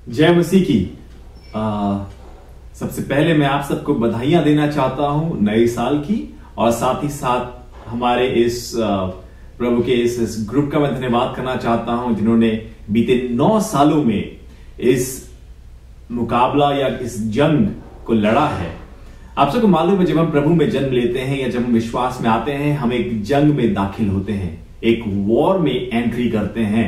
जय मसीह की। सबसे पहले मैं आप सबको बधाइयां देना चाहता हूं नए साल की, और साथ ही साथ हमारे इस प्रभु के इस ग्रुप का मैं धन्यवाद करना चाहता हूं जिन्होंने बीते 9 सालों में इस मुकाबला या इस जंग को लड़ा है। आप सबको मालूम है, जब हम प्रभु में जन्म लेते हैं या जब हम विश्वास में आते हैं, हम एक जंग में दाखिल होते हैं, एक वॉर में एंट्री करते हैं।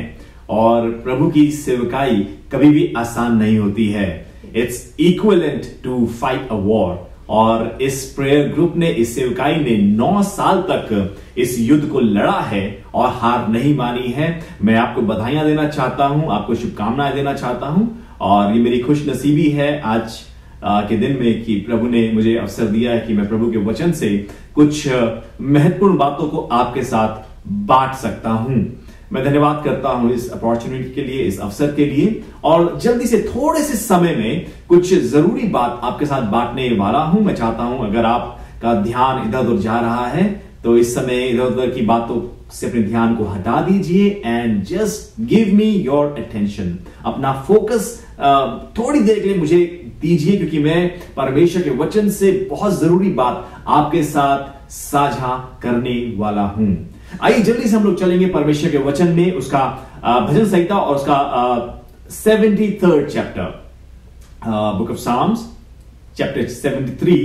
और प्रभु की सेवकाई कभी भी आसान नहीं होती है। It's equivalent to fight a war. और इस प्रेयर ग्रुप ने, इस सेवकाई ने 9 साल तक इस युद्ध को लड़ा है और हार नहीं मानी है। मैं आपको बधाइयां देना चाहता हूं, आपको शुभकामनाएं देना चाहता हूं। और ये मेरी खुश नसीबी है आज के दिन में कि प्रभु ने मुझे अवसर दिया है कि मैं प्रभु के वचन से कुछ महत्वपूर्ण बातों को आपके साथ बांट सकता हूं। मैं धन्यवाद करता हूं इस अपॉर्चुनिटी के लिए, इस अवसर के लिए। और जल्दी से थोड़े से समय में कुछ जरूरी बात आपके साथ बांटने वाला हूं। मैं चाहता हूं अगर आपका ध्यान इधर उधर जा रहा है तो इस समय इधर उधर की बातों से अपने ध्यान को हटा दीजिए and just give me your attention. अपना फोकस थोड़ी देर के लिए मुझे दीजिए, क्योंकि मैं परमेश्वर के वचन से बहुत जरूरी बात आपके साथ साझा करने वाला हूं। आइए जल्दी से हम लोग चलेंगे परमेश्वर के वचन में, उसका भजन संहिता और उसका 73rd chapter, book of Psalms chapter 73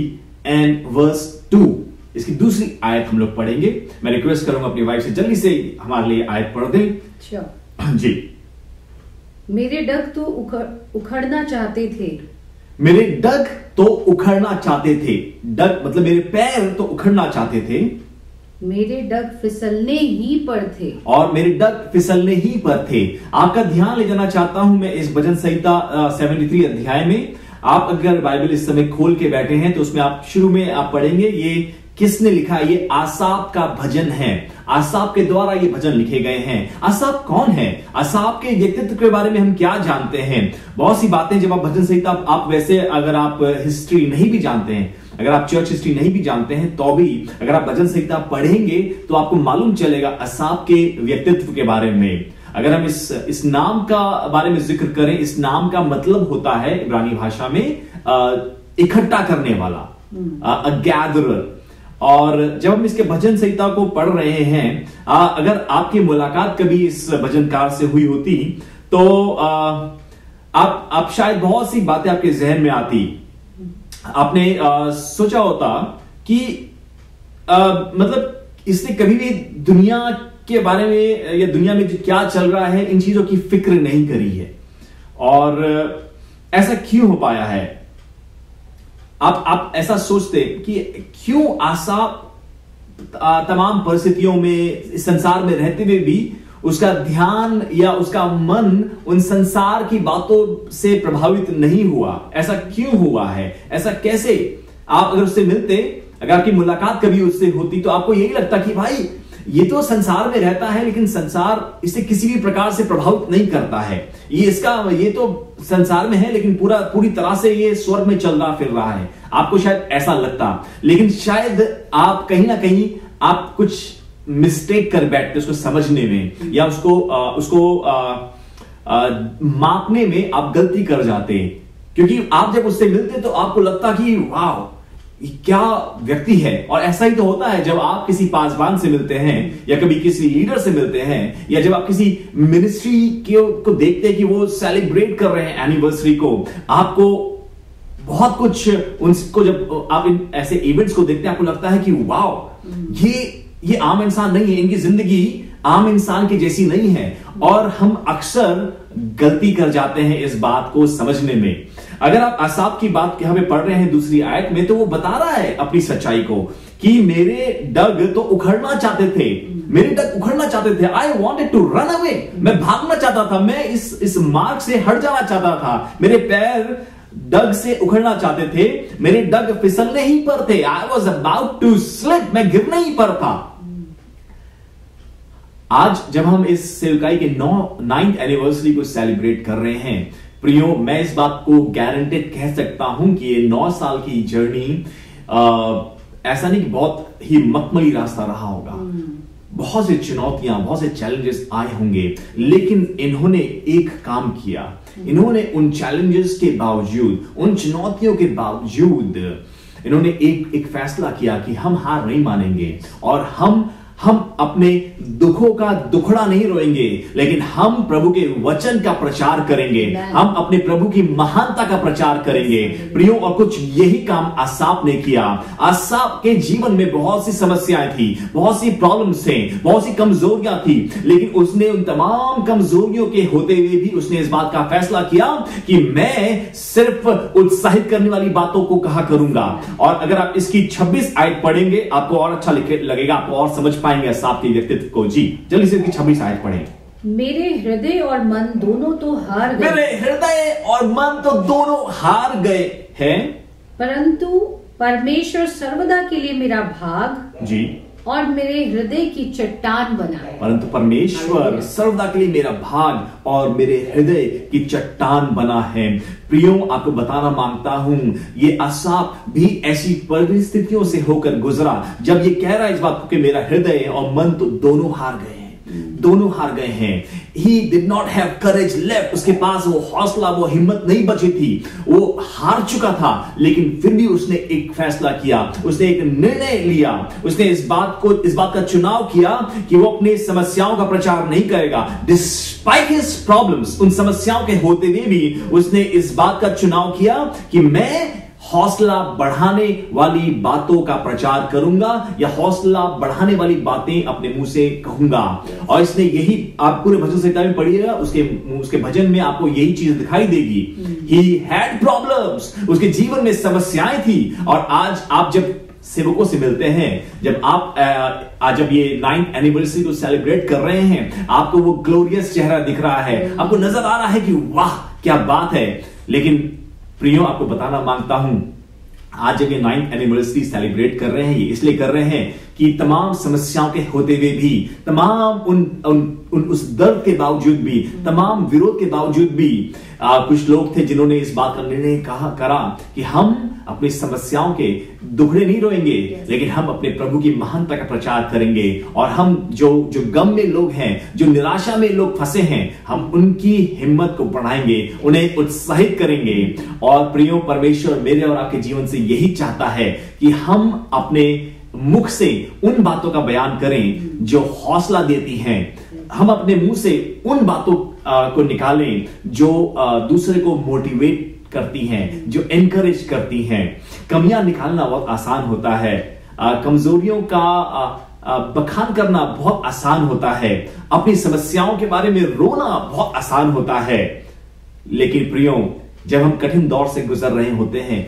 and verse 2। इसकी दूसरी आयत हम लोग पढ़ेंगे। मैं रिक्वेस्ट करूंगा अपनी वाइफ से जल्दी से हमारे लिए आयत पढ़ दें। जी। मेरे डग तो उखड़ना चाहते थे। मेरे डग तो उखड़ना चाहते थे। डग मतलब मेरे पैर तो उखड़ना चाहते थे। मेरे डग फिसलने ही पर थे। और मेरे डग फिसलने ही पर थे। आपका ध्यान ले जाना चाहता हूं मैं इस भजन संहिता 73 अध्याय में। आप अगर बाइबल इस समय खोल के बैठे हैं तो उसमें आप शुरू में आप पढ़ेंगे ये किसने लिखा है। ये आसाफ का भजन है। आसाफ के द्वारा ये भजन लिखे गए हैं। आसाफ कौन है? आसाफ के व्यक्तित्व के बारे में हम क्या जानते हैं? बहुत सी बातें जब आप भजन संहिता, आप वैसे अगर आप हिस्ट्री नहीं भी जानते हैं, अगर आप चर्च हिस्ट्री नहीं भी जानते हैं, तो भी अगर आप भजन संहिता पढ़ेंगे तो आपको मालूम चलेगा आसाफ के व्यक्तित्व के बारे में। अगर हम इस नाम का बारे में जिक्र करें, इस नाम का मतलब होता है इब्रानी भाषा में इकट्ठा करने वाला, अ गैदरर। और जब हम इसके भजन संहिता को पढ़ रहे हैं, अगर आपकी मुलाकात कभी इस भजनकार से हुई होती तो आप शायद बहुत सी बातें आपके जहन में आती। आपने सोचा होता कि मतलब इसने कभी भी दुनिया के बारे में या दुनिया में जो क्या चल रहा है इन चीजों की फिक्र नहीं करी है। और ऐसा क्यों हो पाया है? आप ऐसा सोचते कि क्यों आसाफ तमाम परिस्थितियों में इस संसार में रहते हुए भी उसका ध्यान या उसका मन उन संसार की बातों से प्रभावित नहीं हुआ? ऐसा क्यों हुआ है? ऐसा कैसे? आप अगर उससे मिलते, अगर आपकी मुलाकात कभी उससे होती तो आपको यही लगता कि भाई ये तो संसार में रहता है लेकिन संसार इसे किसी भी प्रकार से प्रभावित नहीं करता है। ये तो संसार में है लेकिन पूरी तरह से ये स्वर्ग में चल रहा फिर रहा है। आपको शायद ऐसा लगता, लेकिन शायद आप कहीं ना कहीं आप कुछ मिस्टेक कर बैठते उसको समझने में, या उसको मापने में आप गलती कर जाते। क्योंकि आप जब उससे मिलते तो आपको लगता कि वाह क्या व्यक्ति है। और ऐसा ही तो होता है जब आप किसी पासवान से मिलते हैं या कभी किसी लीडर से मिलते हैं, या जब आप किसी मिनिस्ट्री को देखते हैं कि वो सेलिब्रेट कर रहे हैं एनिवर्सरी को, आपको बहुत कुछ उनको, जब आप इन ऐसे इवेंट्स को देखते हैं आपको लगता है कि वाह ये आम इंसान नहीं है, इनकी जिंदगी आम इंसान की जैसी नहीं है। और हम अक्सर गलती कर जाते हैं इस बात को समझने में। अगर आप आसाफ की बात यहां पे पढ़ रहे हैं दूसरी आयत में, तो वो बता रहा है अपनी सच्चाई को कि मेरे डग तो उखड़ना चाहते थे। मेरे डग उखड़ना चाहते थे। I wanted to run away. मैं भागना चाहता था, मैं इस मार्ग से हट जाना चाहता था। मेरे पैर डग से उखड़ना चाहते थे। मेरे डग फिसलने ही पर थे। I was about to slip. मैं गिरने ही पर था। आज जब हम इस सेवकाई के 9th एनिवर्सरी को सेलिब्रेट कर रहे हैं, प्रियो, मैं इस बात को गारंटेड कह सकता हूं कि ये 9 साल की जर्नी ऐसा नहीं कि बहुत ही मखमली रास्ता रहा होगा। बहुत सी चुनौतियां, बहुत से चैलेंजेस आए होंगे, लेकिन इन्होंने एक काम किया। इन्होंने उन चैलेंजेस के बावजूद, उन चुनौतियों के बावजूद इन्होंने एक फैसला किया कि हम हार नहीं मानेंगे और हम अपने दुखों का दुखड़ा नहीं रोएंगे, लेकिन हम प्रभु के वचन का प्रचार करेंगे, हम अपने प्रभु की महानता का प्रचार करेंगे। प्रियो, और कुछ यही काम आसाफ ने किया। आसाफ के जीवन में बहुत सी समस्याएं थी, बहुत सी प्रॉब्लम्स थे, बहुत सी कमजोरियां थी, लेकिन उसने उन तमाम कमजोरियों के होते हुए भी उसने इस बात का फैसला किया कि मैं सिर्फ उत्साहित करने वाली बातों को कहा करूंगा। और अगर आप इसकी 26 आयत पढ़ेंगे आपको और अच्छा लगेगा, आपको और समझ पाएंगे साहब के व्यक्तित्व को। जी जल्दी से इसकी 26 आयत पढ़ें। मेरे हृदय और मन दोनों तो हार गए, मेरे हृदय और मन तो दोनों हार गए हैं, परंतु परमेश्वर सर्वदा के लिए मेरा भाग जी और मेरे हृदय की चट्टान बना है। परंतु परमेश्वर सर्वदा के लिए मेरा भाग और मेरे हृदय की चट्टान बना है। प्रियो, आपको बताना मांगता हूं, ये आसाफ भी ऐसी परिस्थितियों से होकर गुजरा जब ये कह रहा है इस बात को कि मेरा हृदय और मन तो दोनों हार गए हैं, दोनों हार गए हैं। He did not have courage left, उसके पास वो हौसला, वो हिम्मत नहीं बची थी, वो हार चुका था, लेकिन फिर भी उसने एक फैसला किया, उसने एक निर्णय लिया, उसने इस बात का चुनाव किया कि वो अपनी समस्याओं का प्रचार नहीं करेगा। Despite his problems, उन समस्याओं के होते हुए भी उसने इस बात का चुनाव किया कि मैं हौसला बढ़ाने वाली बातों का प्रचार करूंगा या हौसला बढ़ाने वाली बातें अपने मुंह से कहूंगा। और इसने यही, आप पूरे भजन संहिता में पढ़िएगा, उसके भजन में आपको यही चीज दिखाई देगी। He had problems, उसके जीवन में समस्याएं थी। और आज आप जब सेवकों से मिलते हैं, जब आप आज जब ये 9th एनिवर्सरी को सेलिब्रेट कर रहे हैं, आपको वो ग्लोरियस चेहरा दिख रहा है, आपको नजर आ रहा है कि वाह क्या बात है। लेकिन प्रियो, आपको बताना मांगता हूं, आज जब ये 9th एनिवर्सरी सेलिब्रेट कर रहे हैं, ये इसलिए कर रहे हैं कि तमाम समस्याओं के होते हुए भी, तमाम उस दर्द के बावजूद भी, तमाम विरोध के बावजूद भी कुछ लोग थे जिन्होंने इस बात का निर्णय करा कि हम अपनी समस्याओं के दुखड़े नहीं रोएंगे, लेकिन हम अपने प्रभु की महानता का प्रचार करेंगे। और हम जो गम में लोग हैं, जो निराशा में लोग फंसे हैं, हम उनकी हिम्मत को बढ़ाएंगे, उन्हें उत्साहित करेंगे। और प्रियो, परमेश्वर मेरे और आपके जीवन से यही चाहता है कि हम अपने मुख से उन बातों का बयान करें जो हौसला देती हैं। हम अपने मुंह से उन बातों को निकालें जो दूसरे को मोटिवेट करती हैं, जो एनकरेज करती हैं। कमियां निकालना बहुत आसान होता है, कमजोरियों का बखान करना बहुत आसान होता है, अपनी समस्याओं के बारे में रोना बहुत आसान होता है। लेकिन प्रियो, जब हम कठिन दौर से गुजर रहे होते हैं,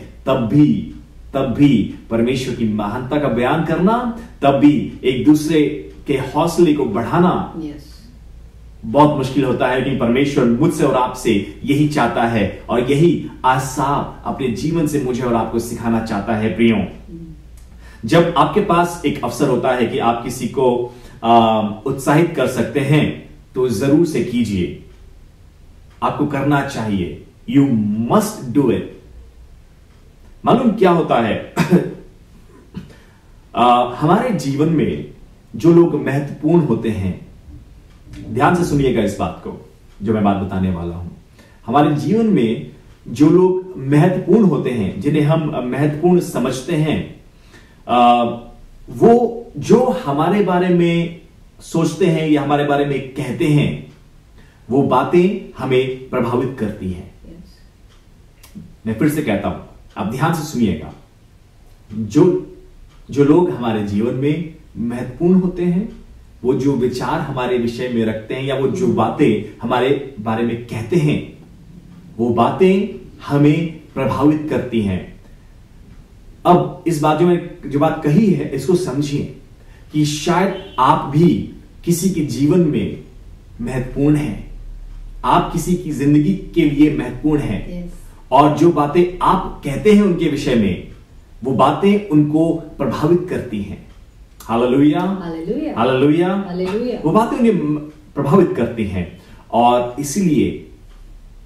तब भी परमेश्वर की महानता का बयान करना, तब भी एक दूसरे के हौसले को बढ़ाना बहुत मुश्किल होता है। कि परमेश्वर मुझसे और आपसे यही चाहता है, और यही आसाफ अपने जीवन से मुझे और आपको सिखाना चाहता है। प्रियो, जब आपके पास एक अवसर होता है कि आप किसी को उत्साहित कर सकते हैं, तो जरूर से कीजिए, आपको करना चाहिए। You must do it. मालूम क्या होता है हमारे जीवन में जो लोग महत्वपूर्ण होते हैं, ध्यान से सुनिएगा इस बात को जो मैं बात बताने वाला हूं। हमारे जीवन में जो लोग महत्वपूर्ण होते हैं, जिन्हें हम महत्वपूर्ण समझते हैं, वो जो हमारे बारे में सोचते हैं या हमारे बारे में कहते हैं, वो बातें हमें प्रभावित करती हैं। मैं फिर से कहता हूं, आप ध्यान से सुनिएगा। जो लोग हमारे जीवन में महत्वपूर्ण होते हैं, वो जो विचार हमारे विषय में रखते हैं, या वो जो बातें हमारे बारे में कहते हैं, वो बातें हमें प्रभावित करती हैं। अब इस बात जो बात कही है, इसको समझिए कि शायद आप भी किसी के जीवन में महत्वपूर्ण हैं, आप किसी की जिंदगी के लिए महत्वपूर्ण हैं। और जो बातें आप कहते हैं उनके विषय में, वो बातें उनको प्रभावित करती हैं। Hallelujah, hallelujah, hallelujah, hallelujah. वो बातें उन्हें प्रभावित करती हैं। और इसलिए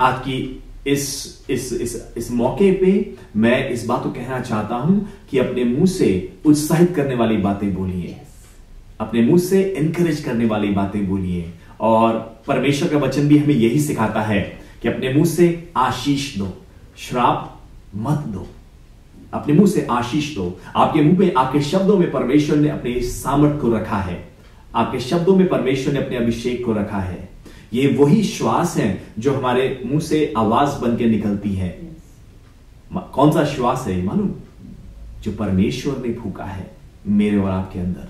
आज की इस मौके पे मैं इस बात को कहना चाहता हूं कि अपने मुंह से उत्साहित करने वाली बातें बोलिए। अपने मुंह से एनकरेज करने वाली बातें बोलिए। और परमेश्वर का वचन भी हमें यही सिखाता है कि अपने मुंह से आशीष दो, श्राप मत दो। अपने मुंह से आशीष दो। आपके मुंह में, आपके शब्दों में परमेश्वर ने अपने सामर्थ को रखा है। आपके शब्दों में परमेश्वर ने अपने अभिषेक को रखा है। ये वही श्वास है जो हमारे मुंह से आवाज बन के निकलती है। कौन सा श्वास है मालूम? जो परमेश्वर ने फूका है मेरे और आपके अंदर।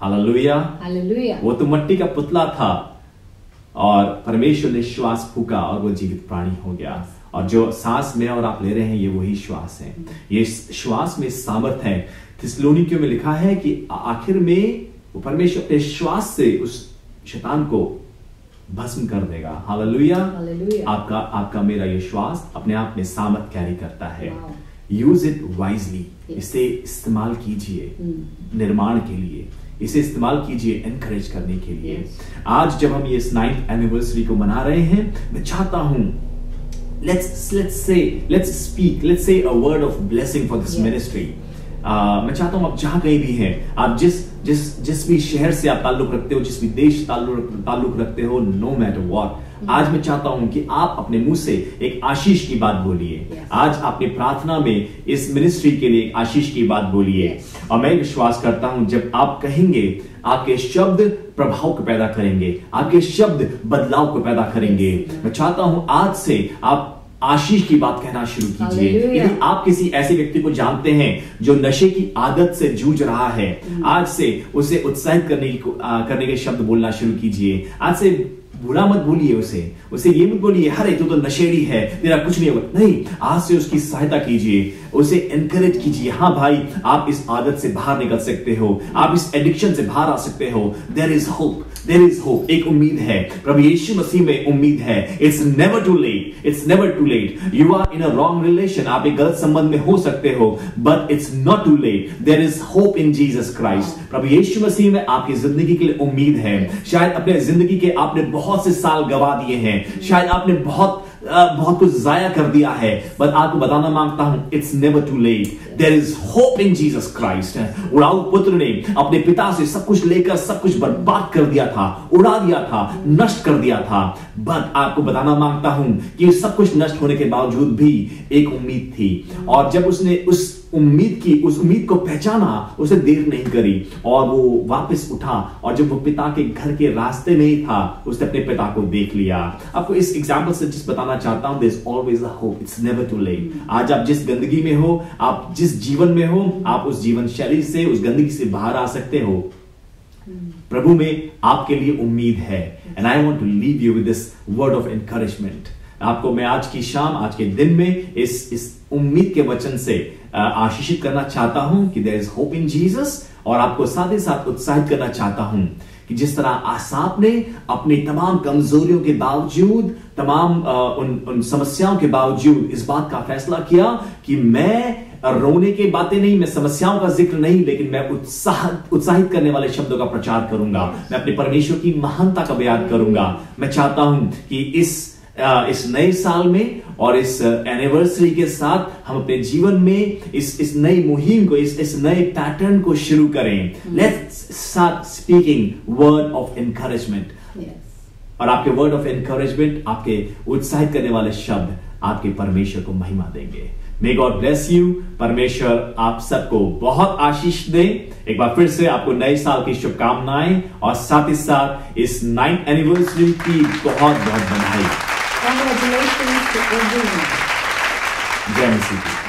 Hallelujah, hallelujah. वो तो मिट्टी का पुतला था और परमेश्वर ने श्वास फूका और वो जीवित प्राणी हो गया। और जो सांस में और आप ले रहे हैं ये वही श्वास है। ये श्वास में सामर्थ है। थिस्सलुनीकियों में लिखा है कि आखिर में वो परमेश्वर अपने श्वास से उस शैतान को भस्म कर देगा। हालेलुया। आपका मेरा ये श्वास अपने आप में सामर्थ कैरी करता है। Use it wisely. इसे इस्तेमाल कीजिए निर्माण के लिए, इसे इस्तेमाल कीजिए एनकरेज करने के लिए। आज जब हम ये 9th एनिवर्सरी को मना रहे हैं, मैं चाहता हूं let's say a word of blessing for this ministry. मैं चाहता हूं आप जहां कहीं भी हैं, आप जिस भी शहर से आप ताल्लुक रखते हो, जिस भी देश ताल्लुक रखते हो, नो मैटर व्हाट, आज मैं चाहता हूं कि आप अपने मुंह से एक आशीष की बात बोलिए। आज अपनी प्रार्थना में इस मिनिस्ट्री के लिए आशीष की बात बोलिए। और मैं विश्वास करता हूं जब आप कहेंगे, आपके शब्द प्रभाव को पैदा करेंगे, आपके शब्द बदलाव को पैदा करेंगे। मैं चाहता हूं आज से आप आशीष की बात कहना शुरू कीजिए। यदि आप किसी ऐसे व्यक्ति को जानते हैं जो नशे की आदत से जूझ रहा है, आज से उसे उत्साहित करने के शब्द बोलना शुरू कीजिए। आज से बुरा मत बोलिए उसे ये मत बोलिए अरे तू तो नशेड़ी है, तेरा कुछ नहीं होगा। नहीं, आज से उसकी सहायता कीजिए, उसे एनकरेज कीजिए। हाँ भाई, आप इस आदत से बाहर निकल सकते हो, आप इस एडिक्शन से बाहर आ सकते हो। There is hope, there is hope. एक उम्मीद है, प्रभु यीशु मसीह में उम्मीद है। It's never too late, it's never too late. You are in a wrong relation, आप एक गलत संबंध में हो सकते हो, but it's not too late. There is hope in Jesus Christ. प्रभु यीशु मसीह में आपकी जिंदगी के लिए उम्मीद है। शायद अपने जिंदगी के आपने बहुत से साल गवा दिए हैं, शायद आपने बहुत कुछ जाया कर दिया है, बट आपको बताना मांगता हूं it's never too late. There is hope in Jesus Christ. उड़ाऊ पुत्र ने अपने पिता से सब कुछ लेकर सब कुछ बर्बाद कर दिया था, उड़ा दिया था, नष्ट कर दिया था, बट आपको बताना मांगता हूं कि सब कुछ नष्ट होने के बावजूद भी एक उम्मीद थी। और जब उसने उस उम्मीद को पहचाना, उसे देर नहीं करी और वो वापस उठा। और जब वो पिता के घर के रास्ते में ही था, उसने अपने पिता को देख लिया। आपको इस एग्जांपल से जिस बताना चाहता हूं, there is always a hope, it's never too late. आज आप जिस गंदगी में हो, आप जिस जीवन में हो, आप उस जीवन शैली से, उस गंदगी से बाहर आ सकते हो। प्रभु में आपके लिए उम्मीद है। And I want to leave you with this word of encouragement. आपको मैं आज की शाम, आज के दिन में इस उम्मीद के वचन से आशीषित करना चाहता हूं कि there is hope in Jesus. और आपको साथ ही साथ उत्साहित करना चाहता हूं कि जिस तरह आसाप ने अपनी तमाम कमजोरियों के बावजूद, तमाम उन समस्याओं के बावजूद इस बात का फैसला किया कि मैं रोने की बातें नहीं, मैं समस्याओं का जिक्र नहीं, लेकिन मैं उत्साहित करने वाले शब्दों का प्रचार करूंगा। मैं अपने परमेश्वर की महानता का बयान करूंगा। मैं चाहता हूं कि इस नए साल में और इस एनिवर्सरी के साथ हम अपने जीवन में इस नई मुहिम को, इस नए पैटर्न को शुरू करें। Let's start speaking word of encouragement. और आपके वर्ड ऑफ एनकरेजमेंट, आपके उत्साहित करने वाले शब्द आपके परमेश्वर को महिमा देंगे। May God bless you. परमेश्वर आप सबको बहुत आशीष दे। एक बार फिर से आपको नए साल की शुभकामनाएं और साथ ही साथ इस 9th एनिवर्सरी की बहुत बहुत बधाई। Congratulations to everyone. जय मसीह।